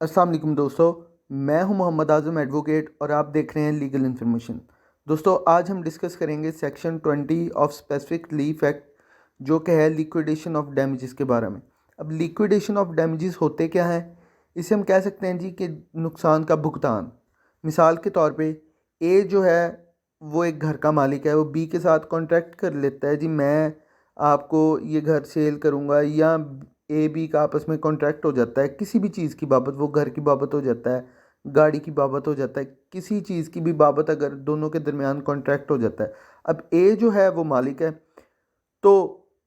अस्सलाम वालेकुम दोस्तों। मैं हूं मोहम्मद आज़म एडवोकेट और आप देख रहे हैं लीगल इन्फॉर्मेशन। दोस्तों, आज हम डिस्कस करेंगे section 20 of specific leaf act, जो कि है लिक्विडेशन ऑफ डैमेजेस के बारे में। अब लिक्विडेशन ऑफ डैमेजेस होते क्या हैं? इसे हम कह सकते हैं जी कि नुकसान का भुगतान। मिसाल के तौर पे ए जो है वो एक घर का मालिक है, वो बी के साथ कॉन्ट्रैक्ट कर लेता है, जी मैं आपको ये घर सेल करूँगा, या ए बी का आपस में कॉन्ट्रैक्ट हो जाता है किसी भी चीज़ की बाबत, वो घर की बाबत हो जाता है, गाड़ी की बाबत हो जाता है, किसी चीज़ की भी बाबत अगर दोनों के दरमियान कॉन्ट्रैक्ट हो जाता है। अब ए जो है वो मालिक है, तो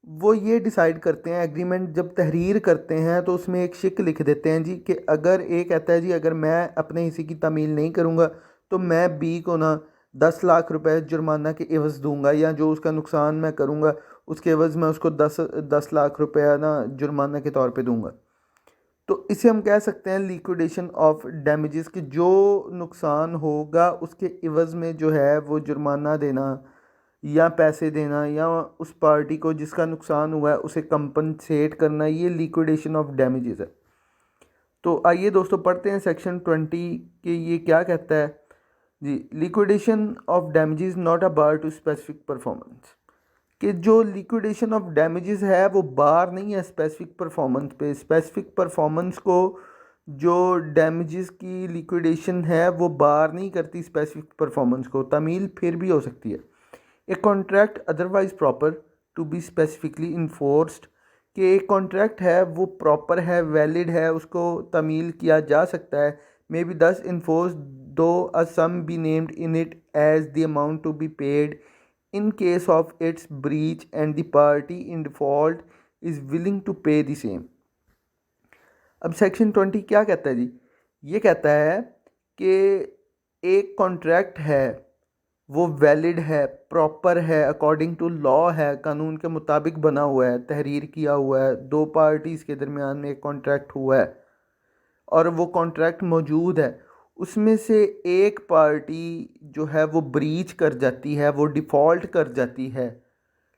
वो ये डिसाइड करते हैं, एग्रीमेंट जब तहरीर करते हैं तो उसमें एक शिक लिख देते हैं जी कि अगर ए कहता है जी अगर मैं अपने हिस्से की तामील नहीं करूँगा तो मैं बी को ना 10 लाख रुपए जुर्माना के एवज़ दूंगा, या जो उसका नुकसान मैं करूँगा उसके एवज़ में उसको 10 लाख रुपया ना जुर्माना के तौर पे दूंगा। तो इसे हम कह सकते हैं लिक्विडेशन ऑफ डैमेजेस, कि जो नुकसान होगा उसके इवज़ में जो है वो जुर्माना देना या पैसे देना, या उस पार्टी को जिसका नुकसान हुआ है उसे कंपनसेट करना, ये लिक्विडेशन ऑफ डैमेजेस है। तो आइए दोस्तों पढ़ते हैं सेक्शन 20 कि ये क्या कहता है। जी, liquidation of damages not a bar to specific performance, कि जो लिक्विडेशन ऑफ डैमेजेस है वो बार नहीं है स्पेसिफिक परफॉर्मेंस पे। स्पेसिफिक परफॉर्मेंस को जो डैमेजेस की लिक्विडेशन है वो बार नहीं करती स्पेसिफिक परफॉर्मेंस को, तामील फिर भी हो सकती है। A contract otherwise proper to be specifically enforced, कि एक कॉन्ट्रैक्ट है वो प्रॉपर है, वैलिड है, उसको तामील किया जा सकता है। May be this enforce to a sum be named in it as the amount to be paid in case of its breach and the party in default is willing to pay the same। अब section 20 क्या कहता है जी? ये कहता है कि एक contract है वो वैलिड है, प्रॉपर है, अकॉर्डिंग टू लॉ है, कानून के मुताबिक बना हुआ है, तहरीर किया हुआ है, दो पार्टीज़ के दरमियान में एक कॉन्ट्रैक्ट हुआ है और वो कॉन्ट्रैक्ट मौजूद है। उसमें से एक पार्टी जो है वो ब्रीच कर जाती है, वो डिफ़ॉल्ट कर जाती है,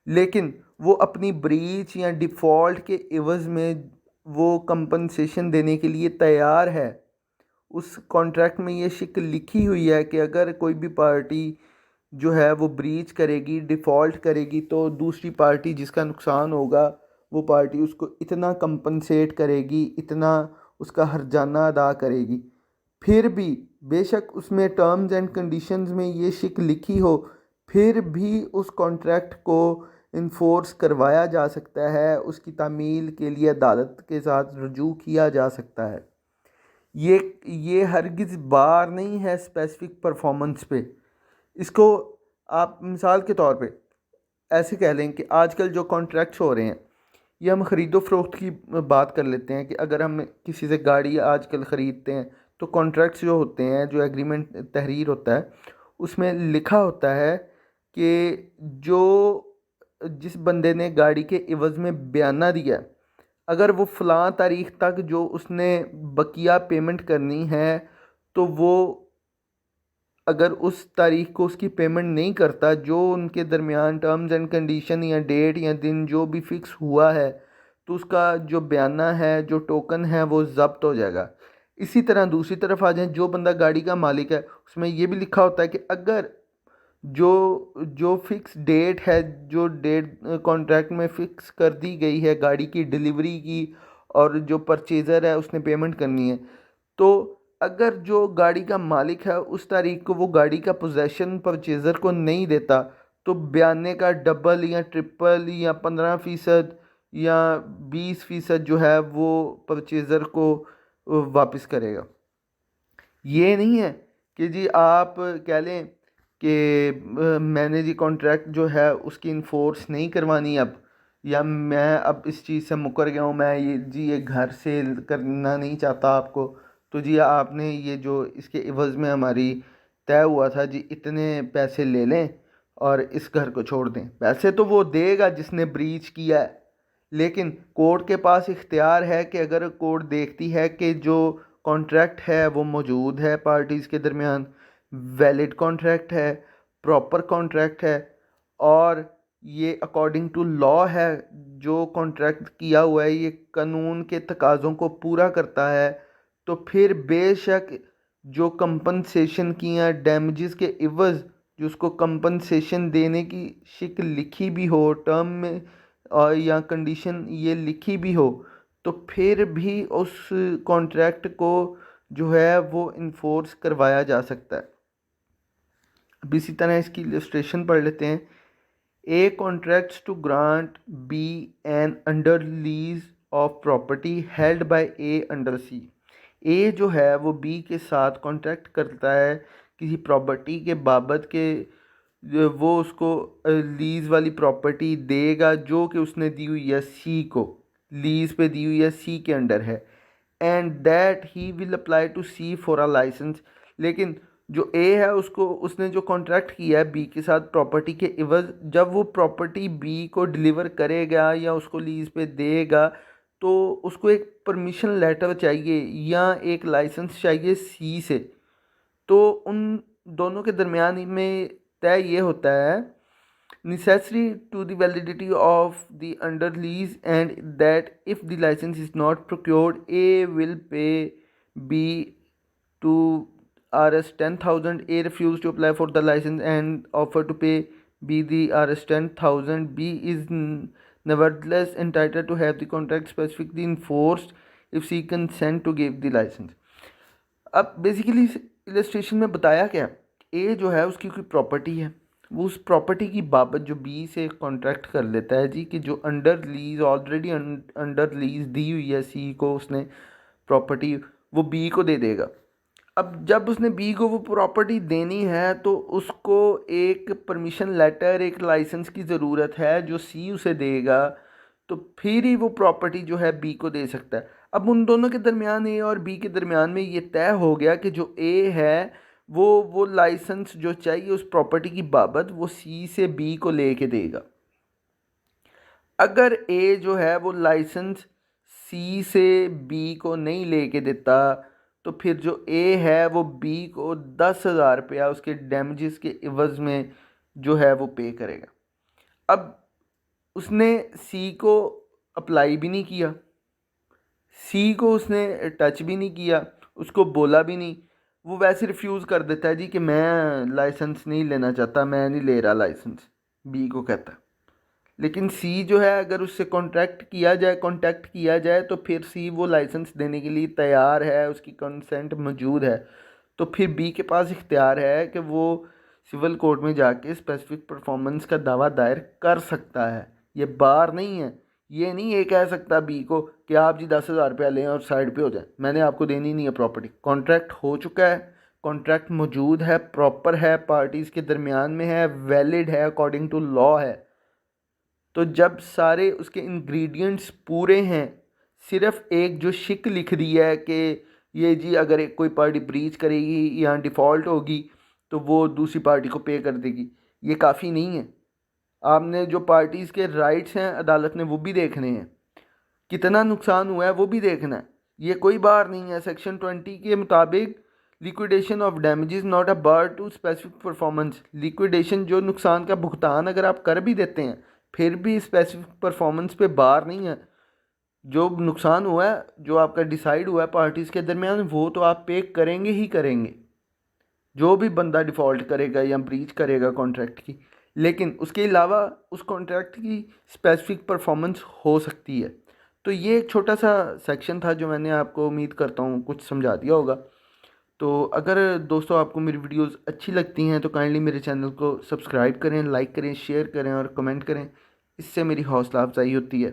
लेकिन वो अपनी ब्रीच या डिफ़ॉल्ट के इवज़ में वो कंपनसेशन देने के लिए तैयार है। उस कॉन्ट्रैक्ट में ये शिक लिखी हुई है कि अगर कोई भी पार्टी जो है वो ब्रीच करेगी, डिफ़ॉल्ट करेगी, तो दूसरी पार्टी जिसका नुकसान होगा वो पार्टी उसको इतना कंपनसेट करेगी, इतना उसका हर्जाना अदा करेगी। फिर भी बेशक उसमें टर्म्स एंड कंडीशंस में ये शिक लिखी हो, फिर भी उस कॉन्ट्रैक्ट को इन्फोर्स करवाया जा सकता है, उसकी तामील के लिए अदालत के साथ रुजू किया जा सकता है। ये ये हरगिज़ बार नहीं है स्पेसिफिक परफॉर्मेंस पे। इसको आप मिसाल के तौर पे ऐसे कह लें कि आजकल जो कॉन्ट्रैक्ट्स हो रहे हैं, ये हम ख़रीदो फ़रोख्त की बात कर लेते हैं कि अगर हम किसी से गाड़ी आजकल ख़रीदते हैं तो कॉन्ट्रैक्ट्स जो होते हैं, जो एग्रीमेंट तहरीर होता है, उसमें लिखा होता है कि जो जिस बंदे ने गाड़ी के इवज़ में बयाना दिया है, अगर वो फ़लाँ तारीख़ तक जो उसने बकिया पेमेंट करनी है, तो वो अगर उस तारीख को उसकी पेमेंट नहीं करता, जो उनके दरमियान टर्म्स एंड कंडीशन या डेट या दिन जो भी फिक्स हुआ है, तो उसका जो बयाना है, जो टोकन है, वो ज़ब्त हो जाएगा। इसी तरह दूसरी तरफ आ जाए, जो बंदा गाड़ी का मालिक है उसमें ये भी लिखा होता है कि अगर जो जो फिक्स डेट है, जो डेट कॉन्ट्रैक्ट में फ़िक्स कर दी गई है गाड़ी की डिलीवरी की, और जो परचेज़र है उसने पेमेंट करनी है, तो अगर जो गाड़ी का मालिक है उस तारीख को वो गाड़ी का पोजेसन परचेज़र को नहीं देता, तो बयाने का डबल या ट्रिपल या 15% या 20% जो है वो परचेज़र को वापस करेगा। ये नहीं है कि जी आप कह लें कि मैंने जी कॉन्ट्रैक्ट जो है उसकी इन्फोर्स नहीं करवानी अब, या मैं अब इस चीज़ से मुकर गया हूँ, मैं ये घर सेल करना नहीं चाहता आपको, तो जी आपने ये जो इसके इवज़ में हमारी तय हुआ था जी इतने पैसे ले लें और इस घर को छोड़ दें। पैसे तो वो देगा जिसने ब्रीच किया है, लेकिन कोर्ट के पास इख्तियार है कि अगर कोर्ट देखती है कि जो कॉन्ट्रैक्ट है वो मौजूद है पार्टीज़ के दरमियान, वैलिड कॉन्ट्रैक्ट है, प्रॉपर कॉन्ट्रैक्ट है, और ये अकॉर्डिंग टू लॉ है, जो कॉन्ट्रैक्ट किया हुआ है ये कानून के तकाज़ों को पूरा करता है, तो फिर बेशक जो कंपनसेशन की या डैमेजेस के इवज़ जो उसको कंपनसेशन देने की शिक लिखी भी हो टर्म में और या कंडीशन ये लिखी भी हो, तो फिर भी उस कॉन्ट्रैक्ट को जो है वो इन्फोर्स करवाया जा सकता है। अब इसी तरह इसकी इलस्ट्रेशन पढ़ लेते हैं। A contracts to grant B an under lease of property held by A under C. A जो है वो बी के साथ कॉन्ट्रैक्ट करता है किसी प्रॉपर्टी के बाबत के वो उसको लीज वाली प्रॉपर्टी देगा जो कि उसने दी हुई है सी को, लीज पे दी हुई है सी के अंडर है, and that he will apply to C for a license. लेकिन जो ए है उसको उसने जो कॉन्ट्रैक्ट किया है बी के साथ प्रॉपर्टी के इवज़, जब वो प्रॉपर्टी बी को डिलीवर करेगा या उसको लीज पे देगा तो उसको एक परमिशन लेटर चाहिए या एक लाइसेंस चाहिए सी से। तो उन दोनों के दरमियान में तय ये होता है necessary to the validity of the under lease, and that if the license is not procured, A will pay B to Rs 10,000. A refused to apply for the license and offer to pay B the Rs 10,000. B is nevertheless entitled to have the contract specifically enforced if she consent to give the license. अब basically इस illustration में बताया क्या, ए जो है उसकी कोई property है, वो उस प्रॉपर्टी की बाबत जो बी से कॉन्ट्रैक्ट कर लेता है जी कि जो under lease already under lease दी हुई है सी को उसने प्रॉपर्टी, वो बी को दे देगा। अब जब उसने बी को वो प्रॉपर्टी देनी है तो उसको एक परमिशन लेटर, एक लाइसेंस की ज़रूरत है जो सी उसे देगा, तो फिर ही वो प्रॉपर्टी जो है बी को दे सकता है। अब उन दोनों के दरमियान, ए और बी के दरमियान में ये तय हो गया कि जो ए है वो लाइसेंस जो चाहिए उस प्रॉपर्टी की बाबत वो सी से बी को लेके देगा। अगर ए जो है वो लाइसेंस सी से बी को नहीं लेके देता तो फिर जो ए है वो बी को 10,000 रुपया उसके डैमेजेस के इवज़ में जो है वो पे करेगा। अब उसने सी को अप्लाई भी नहीं किया, सी को उसने टच भी नहीं किया, उसको बोला भी नहीं, वो वैसे रिफ्यूज़ कर देता है जी कि मैं लाइसेंस नहीं लेना चाहता, मैं नहीं ले रहा लाइसेंस, बी को कहता है। लेकिन सी जो है अगर उससे कांटेक्ट किया जाए तो फिर सी वो लाइसेंस देने के लिए तैयार है, उसकी कंसेंट मौजूद है, तो फिर बी के पास इख्तियार है कि वो सिविल कोर्ट में जाके स्पेसिफिक परफॉर्मेंस का दावा दायर कर सकता है। ये बार नहीं है, ये नहीं ये कह सकता बी को कि आप जी 10,000 रुपया लें और साइड पे हो जाए, मैंने आपको देनी नहीं है प्रॉपर्टी। कॉन्ट्रैक्ट हो चुका है, कॉन्ट्रैक्ट मौजूद है, प्रॉपर है, पार्टीज़ के दरमियान में है, वैलिड है, अकॉर्डिंग टू लॉ है। तो जब सारे उसके इंग्रेडिएंट्स पूरे हैं, सिर्फ एक जो शिक लिख दी है कि ये जी अगर एक कोई पार्टी ब्रीच करेगी या डिफ़ॉल्ट होगी तो वो दूसरी पार्टी को पे कर देगी, ये काफ़ी नहीं है। आपने जो पार्टीज़ के राइट्स हैं अदालत ने वो भी देखने हैं, कितना नुकसान हुआ है वो भी देखना है। ये कोई बार नहीं है। सेक्शन 20 के मुताबिक liquidation of damages not a bar to specific performance. Liquidation जो नुकसान का भुगतान अगर आप कर भी देते हैं फिर भी स्पेसिफिक परफॉर्मेंस पे बार नहीं है। जो नुकसान हुआ है, जो आपका डिसाइड हुआ है पार्टीज़ के दरमियान, वो तो आप पे करेंगे ही करेंगे, जो भी बंदा डिफ़ॉल्ट करेगा या ब्रीच करेगा कॉन्ट्रैक्ट की। लेकिन उसके अलावा उस कॉन्ट्रैक्ट की स्पेसिफिक परफॉर्मेंस हो सकती है। तो ये एक छोटा सा सेक्शन था जो मैंने आपको, उम्मीद करता हूँ, कुछ समझा दिया होगा। तो अगर दोस्तों आपको मेरी वीडियोस अच्छी लगती हैं तो काइंडली मेरे चैनल को सब्सक्राइब करें, लाइक करें, शेयर करें और कमेंट करें, इससे मेरी हौसला अफजाई होती है।